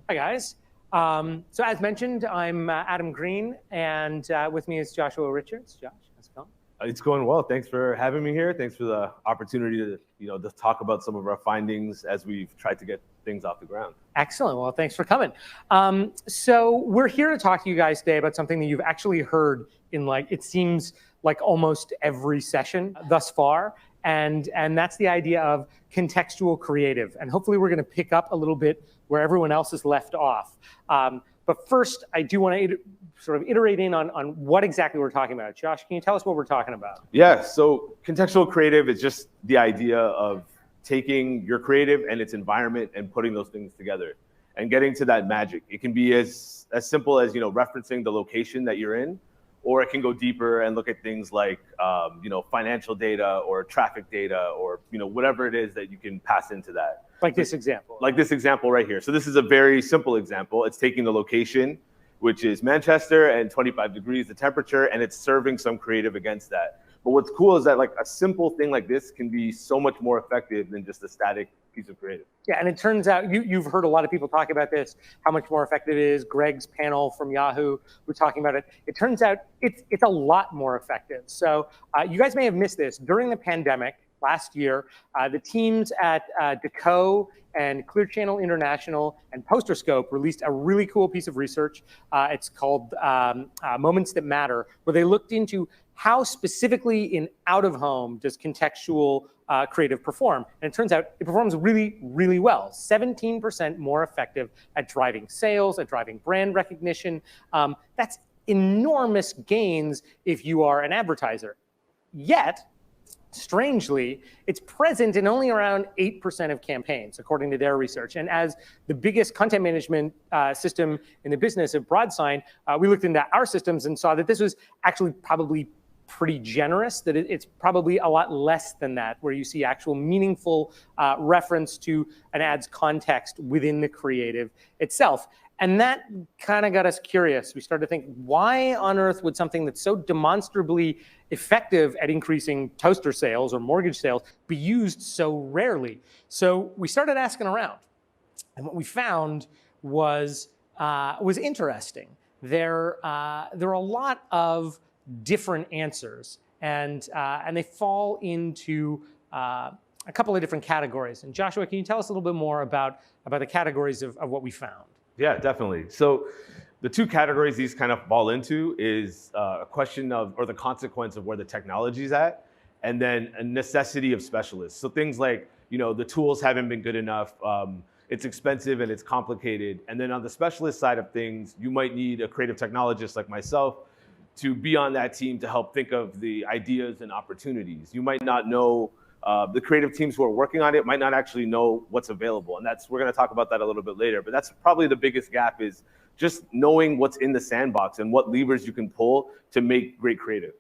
Hi, guys. So as mentioned, I'm Adam Green, and with me is Joshua Richards. Josh, how's it going? It's going well. Thanks for having me here. Thanks for the opportunity to talk about some of our findings as we've tried to get things off the ground. Excellent. Well, thanks for coming. So we're here to talk to you guys today about something that you've actually heard in, it seems like almost every session thus far. And that's the idea of contextual creative. And hopefully we're going to pick up a little bit where everyone else is left off. But first, I do want to sort of iterate in on what exactly we're talking about. Josh, can you tell us what we're talking about? Yeah, so contextual creative is just the idea of taking your creative and its environment and putting those things together and getting to that magic. It can be as simple as referencing the location that you're in, or it can go deeper and look at things like financial data or traffic data or whatever it is that you can pass into that. Like this example. Like this example right here. So this is a very simple example. It's taking the location, which is Manchester, and 25 degrees the temperature, and it's serving some creative against that. But what's cool is that a simple thing like this can be so much more effective than just a static piece of creative. Yeah, and it turns out, you've heard a lot of people talk about this, how much more effective it is. Greg's panel from Yahoo was talking about it. It turns out it's a lot more effective. So you guys may have missed this. During the pandemic last year, the teams at Deco and Clear Channel International and PosterScope released a really cool piece of research. It's called Moments That Matter, where they looked into how specifically in out-of-home does contextual creative perform. And it turns out it performs really, really well. 17% more effective at driving sales, at driving brand recognition. That's enormous gains if you are an advertiser. Yet, strangely, it's present in only around 8% of campaigns, according to their research. And as the biggest content management system in the business of Broadsign, we looked into our systems and saw that this was actually probably pretty generous, that it's probably a lot less than that, where you see actual meaningful reference to an ad's context within the creative itself. And that kind of got us curious. We started to think, why on earth would something that's so demonstrably effective at increasing toaster sales or mortgage sales be used so rarely? So we started asking around. And what we found was interesting. There are a lot of different answers, and they fall into a couple of different categories. And Joshua, can you tell us a little bit more about the categories of what we found? Yeah, definitely. So the two categories these kind of fall into is a question of, or the consequence of where the technology is at, and then a necessity of specialists. So things like, the tools haven't been good enough, it's expensive and it's complicated. And then on the specialist side of things, you might need a creative technologist like myself to be on that team to help think of the ideas and opportunities. You might not know, the creative teams who are working on it might not actually know what's available. And we're gonna talk about that a little bit later, but that's probably the biggest gap, is just knowing what's in the sandbox and what levers you can pull to make great creative.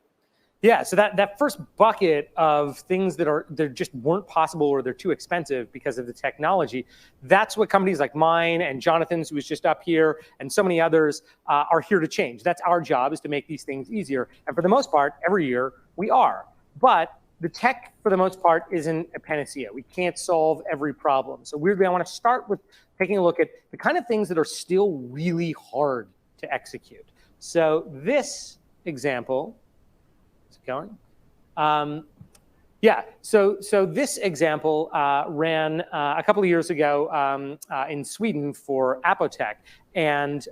Yeah, so that first bucket of things that just weren't possible or they're too expensive because of the technology, that's what companies like mine and Jonathan's, who was just up here, and so many others are here to change. That's our job, is to make these things easier. And for the most part, every year we are. But the tech, for the most part, isn't a panacea. We can't solve every problem. So weirdly, I want to start with taking a look at the kind of things that are still really hard to execute. So this example, is it going? Yeah, so this example ran a couple of years ago in Sweden for Apotek, and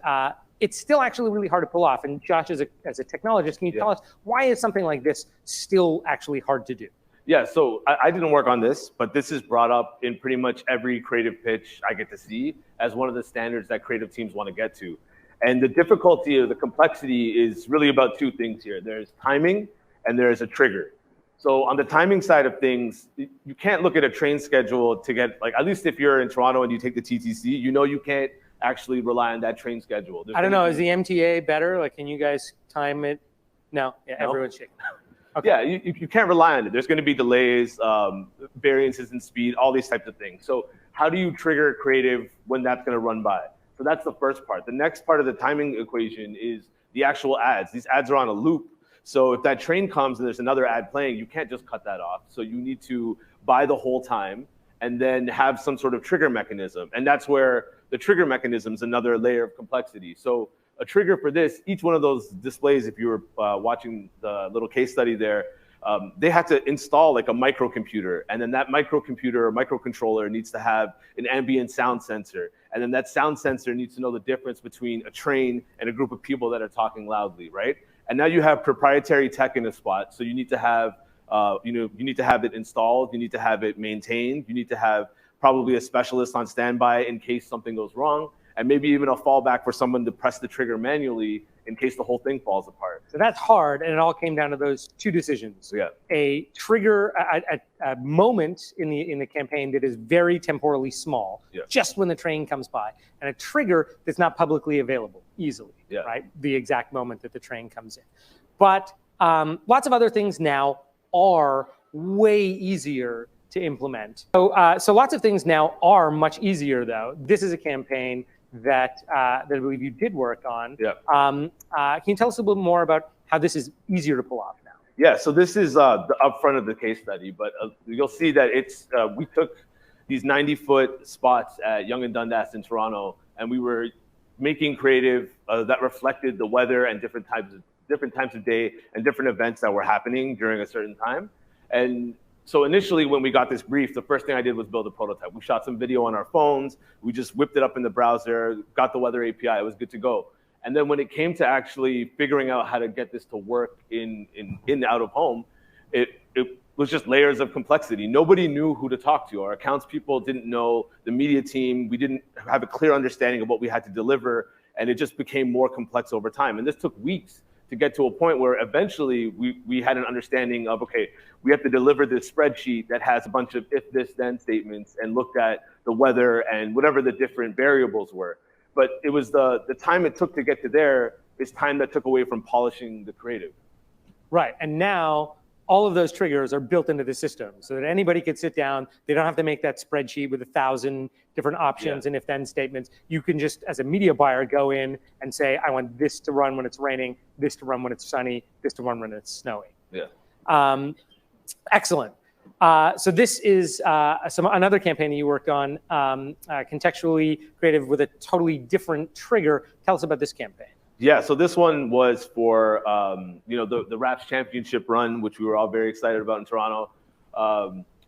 it's still actually really hard to pull off. And Josh, as a technologist, can you tell us, why is something like this still actually hard to do? Yeah, so I didn't work on this, but this is brought up in pretty much every creative pitch I get to see as one of the standards that creative teams want to get to. And the difficulty or the complexity is really about two things here. There's timing and there's a trigger. So on the timing side of things, you can't look at a train schedule to get, at least if you're in Toronto and you take the TTC, you can't actually rely on that train schedule. I don't know, is the MTA better? Can you guys time it? No, yeah, no? Everyone's shaking. Okay. Yeah, you can't rely on it. There's gonna be delays, variances in speed, all these types of things. So how do you trigger creative when that's gonna run by? So that's the first part. The next part of the timing equation is the actual ads. These ads are on a loop. So if that train comes and there's another ad playing, you can't just cut that off. So you need to buy the whole time and then have some sort of trigger mechanism. And that's where the trigger mechanism is another layer of complexity. So a trigger for this, each one of those displays, if you were watching the little case study there, they had to install like a microcomputer, and then that microcomputer or microcontroller needs to have an ambient sound sensor, and then that sound sensor needs to know the difference between a train and a group of people that are talking loudly, right? And now you have proprietary tech in a spot, so you need to have, you need to have it installed, you need to have it maintained, you need to have probably a specialist on standby in case something goes wrong, and maybe even a fallback for someone to press the trigger manually in case the whole thing falls apart. So that's hard, and it all came down to those two decisions. Yeah. A trigger, a moment in the campaign that is very temporally small, yeah. just when the train comes by, and a trigger that's not publicly available easily, yeah. right? The exact moment that the train comes in. But lots of other things now are way easier to implement. So lots of things now are much easier, though. This is a campaign that I believe you did work on. Yeah. Can you tell us a little bit more about how this is easier to pull off now? Yeah, so this is the upfront of the case study, but you'll see that it's we took these 90-foot spots at Yonge and Dundas in Toronto, and we were making creative that reflected the weather and different times of day and different events that were happening during a certain time. And so initially, when we got this brief, the first thing I did was build a prototype. We shot some video on our phones. We just whipped it up in the browser, got the weather API. It was good to go. And then when it came to actually figuring out how to get this to work in out of home, it was just layers of complexity. Nobody knew who to talk to. Our accounts people didn't know, the media team, we didn't have a clear understanding of what we had to deliver, and it just became more complex over time. And this took weeks to get to a point where eventually we had an understanding of, okay, we have to deliver this spreadsheet that has a bunch of if, this, then statements and looked at the weather and whatever the different variables were. But it was the time it took to get to there is time that took away from polishing the creative. Right, and now all of those triggers are built into the system so that anybody could sit down. They don't have to make that spreadsheet with 1,000 different options and if-then statements. You can just, as a media buyer, go in and say, I want this to run when it's raining, this to run when it's sunny, this to run when it's snowy. Yeah. Excellent. So this is another campaign that you worked on, contextually creative with a totally different trigger. Tell us about this campaign. Yeah, so this one was for the Raps championship run, which we were all very excited about in Toronto.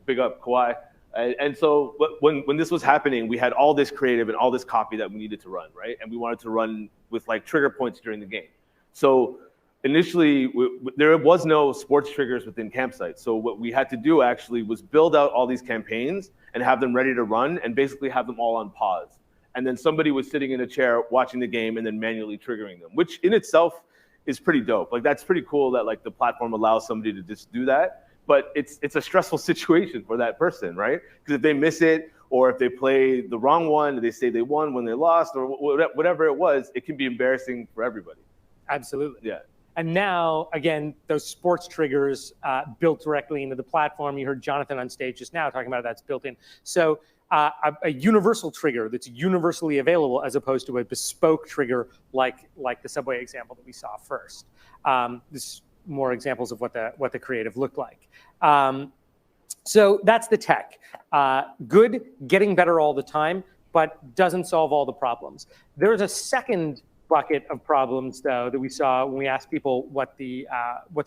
Big up Kawhi. And so when this was happening, we had all this creative and all this copy that we needed to run, right? And we wanted to run with like trigger points during the game. So initially, there was no sports triggers within Campsite. So what we had to do actually was build out all these campaigns and have them ready to run and basically have them all on pause. And then somebody was sitting in a chair watching the game and then manually triggering them, which in itself is pretty dope. Like that's pretty cool that like the platform allows somebody to just do that. But it's a stressful situation for that person, right? Because if they miss it or if they play the wrong one, they say they won when they lost or whatever it was, it can be embarrassing for everybody. Absolutely. Yeah. And now, again, those sports triggers built directly into the platform. You heard Jonathan on stage just now talking about that's built in. So a universal trigger that's universally available as opposed to a bespoke trigger like the subway example that we saw first. This is more examples of what the creative looked like. So that's the tech. Good, getting better all the time, but doesn't solve all the problems. There's a second bucket of problems, though, that we saw when we asked people what the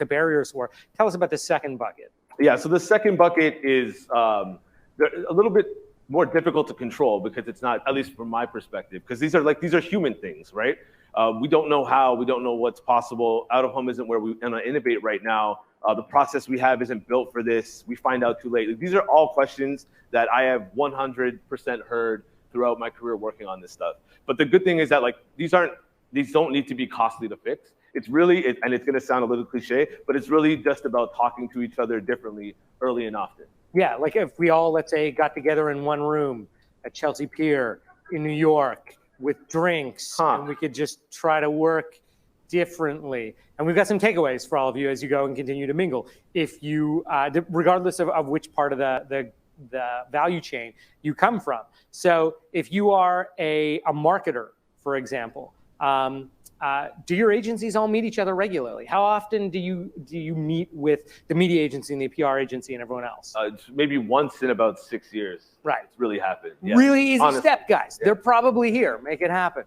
barriers were. Tell us about the second bucket. Yeah, so the second bucket is a little bit more difficult to control because it's not, at least from my perspective, because these are human things, right? We don't know how, we don't know what's possible. Out of home isn't where we want to innovate right now. The process we have isn't built for this. We find out too late. These are all questions that I have 100% heard throughout my career working on this stuff. But the good thing is that like these don't need to be costly to fix. It's really, and it's going to sound a little cliche, but it's really just about talking to each other differently early and often. Yeah, like if we all, let's say, got together in one room at Chelsea Pier in New York with drinks, and we could just try to work differently. And we've got some takeaways for all of you as you go and continue to mingle. If you, regardless of which part of the value chain you come from. So if you are a marketer, for example, Do your agencies all meet each other regularly? How often do you meet with the media agency and the PR agency and everyone else? Maybe once in about 6 years. Right. It's really happened. Yeah. Really easy Honestly. step, guys. Yeah. They're probably here. Make it happen.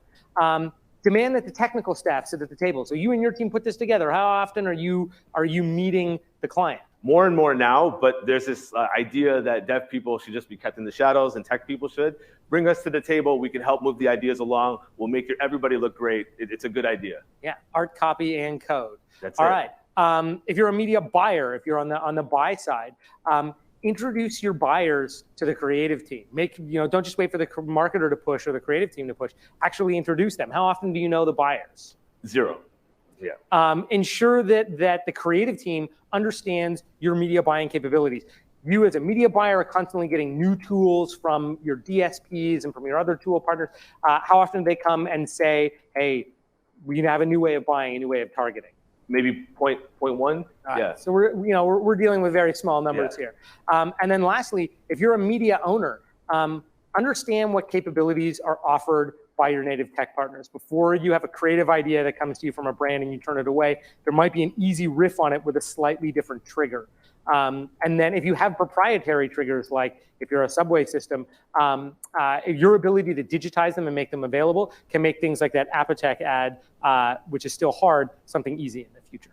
Demand that the technical staff sit at the table. So you and your team put this together. How often are you meeting the client? More and more now, but there's this idea that dev people should just be kept in the shadows and tech people should. Bring us to the table. We can help move the ideas along. We'll make everybody look great. It's a good idea. Yeah, art, copy, and code. That's all it. right. If you're a media buyer, if you're on the buy side, introduce your buyers to the creative team. Don't just wait for the marketer to push or the creative team to push. Actually introduce them. How often do you know the buyers? 0. Yeah. Ensure that the creative team understands your media buying capabilities. You as a media buyer are constantly getting new tools from your DSPs and from your other tool partners. How often do they come and say, hey, we have a new way of buying, a new way of targeting? Maybe 0.1. Yeah. So we're dealing with very small numbers here. And then lastly, if you're a media owner, understand what capabilities are offered by your native tech partners. Before you have a creative idea that comes to you from a brand and you turn it away, there might be an easy riff on it with a slightly different trigger. And then if you have proprietary triggers, like if you're a subway system, your ability to digitize them and make them available can make things like that Apotec ad, which is still hard, something easy in the future.